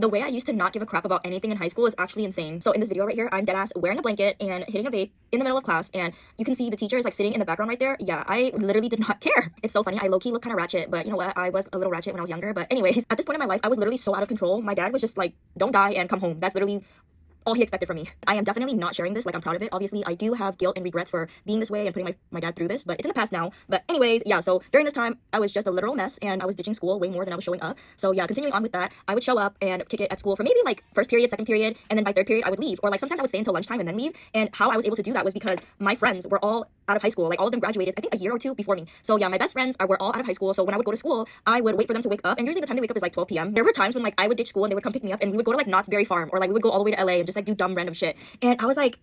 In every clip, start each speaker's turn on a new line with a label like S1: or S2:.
S1: The way I used to not give a crap about anything in high school is actually insane. So in this video right here, I'm deadass wearing a blanket and hitting a vape in the middle of class, and you can see the teacher is like sitting in the background right there. Yeah, I literally did not care. It's so funny. I low-key look kind of ratchet, but you know what? I was a little ratchet when I was younger. But anyways, at this point in my life, I was literally so out of control. My dad was just like, don't die and come home. That's literally all he expected from me. I am definitely not sharing this. Like, I'm proud of it. Obviously, I do have guilt and regrets for being this way and putting my dad through this, but it's in the past now. But anyways, yeah, so during this time, I was just a literal mess, and I was ditching school way more than I was showing up. So yeah, continuing on with that, I would show up and kick it at school for maybe like first period, second period, and then by third period, I would leave. Or like sometimes I would stay until lunchtime and then leave. And how I was able to do that was because my friends were all out of high school. Like, all of them graduated, I think, a year or two before me. So yeah, my best friends were all out of high school. So when I would go to school, I would wait for them to wake up, and usually the time they wake up is like 12 p.m. There were times when like I would ditch school and they would come pick me up, and we would go to like Knott's Berry Farm, or like we would go all the way to LA and just like do dumb random shit. And I was like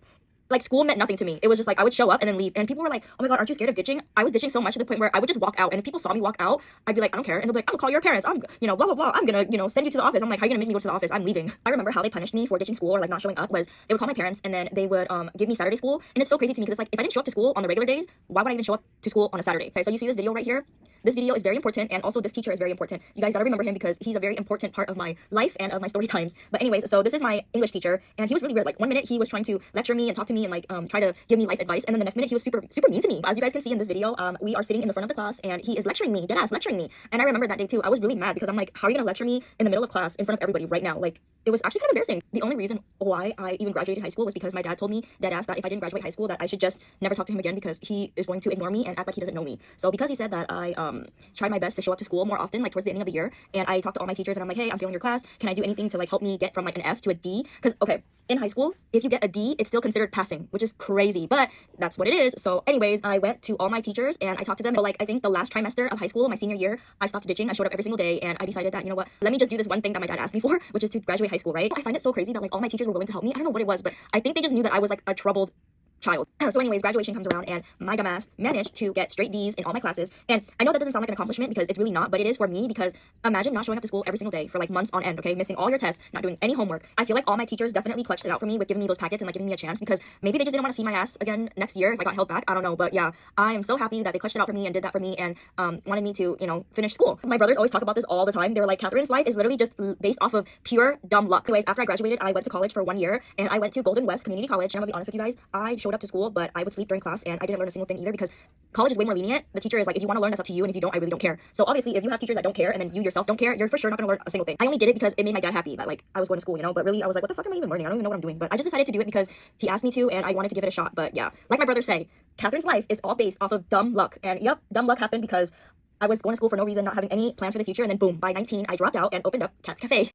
S1: school meant nothing to me. It was just like I would show up and then leave, and people were like, oh my god, aren't you scared of ditching? I was ditching so much to the point where I would just walk out, and if people saw me walk out, I'd be like, I don't care. And they'll be like, I'm gonna call your parents, I'm, you know, blah blah blah, I'm gonna, you know, send you to the office. I'm like, how are you gonna make me go to the office? I'm leaving. I remember how they punished me for ditching school or like not showing up was they would call my parents, and then they would give me Saturday school. And it's so crazy to me because it's like, if I didn't show up to school on the regular days, why would I even show up to school on a Saturday? Okay, so you see this video right here. This video is very important, and also this teacher is very important. You guys gotta remember him because he's a very important part of my life and of my story times. But anyways, so this is my English teacher, and he was really weird. Like, one minute he was trying to lecture me and talk to me and like try to give me life advice, and then the next minute he was super mean to me. As you guys can see in this video, we are sitting in the front of the class, and he is lecturing me, deadass lecturing me. And I remember that day too, I was really mad because I'm like, how are you gonna lecture me in the middle of class in front of everybody right now? Like, it was actually kind of embarrassing. The only reason why I even graduated high school was because my dad told me, deadass, that if I didn't graduate high school, that I should just never talk to him again because he is going to ignore me and act like he doesn't know me. So because he said that, I tried my best to show up to school more often, like towards the ending of the year, and I talked to all my teachers, and I'm like, hey, I'm failing your class, can I do anything to like help me get from like an F to a D? Because okay, in high school, if you get a D, it's still considered passing, which is crazy, but that's what it is. So anyways, I went to all my teachers and I talked to them. So like, I think the last trimester of high school, my senior year, I stopped ditching. I showed up every single day, and I decided that, you know what, let me just do this one thing that my dad asked me for, which is to graduate high school, right? I find it so crazy that like all my teachers were willing to help me. I don't know what it was, but I think they just knew that I was like a troubled child. So anyways, graduation comes around, and my dumbass managed to get straight D's in all my classes. And I know that doesn't sound like an accomplishment because it's really not, but it is for me because imagine not showing up to school every single day for like months on end, okay? Missing all your tests, not doing any homework. I feel like all my teachers definitely clutched it out for me with giving me those packets and like giving me a chance because maybe they just didn't want to see my ass again next year if I got held back. I don't know, but yeah, I am so happy that they clutched it out for me and did that for me and wanted me to, you know, finish school. My brothers always talk about this all the time. They were like, Catherine's life is literally just based off of pure dumb luck. Anyways, after I graduated, I went to college for 1 year, and I went to Golden West Community College. And I'm gonna be honest with you guys, I showed up to school, but I would sleep during class, and I didn't learn a single thing either because college is way more lenient. The teacher is like, if you want to learn, that's up to you, and if you don't, I really don't care. So obviously, if you have teachers that don't care and then you yourself don't care, you're for sure not gonna learn a single thing. I only did it because it made my dad happy that like I was going to school, you know, but really I was like, what the fuck am I even learning? I don't even know what I'm doing. But I just decided to do it because he asked me to, and I wanted to give it a shot. But yeah, like my brothers say, Catherine's life is all based off of dumb luck. And yep, dumb luck happened because I was going to school for no reason, not having any plans for the future, and then boom, by 19 I dropped out and opened up Cat's Cafe.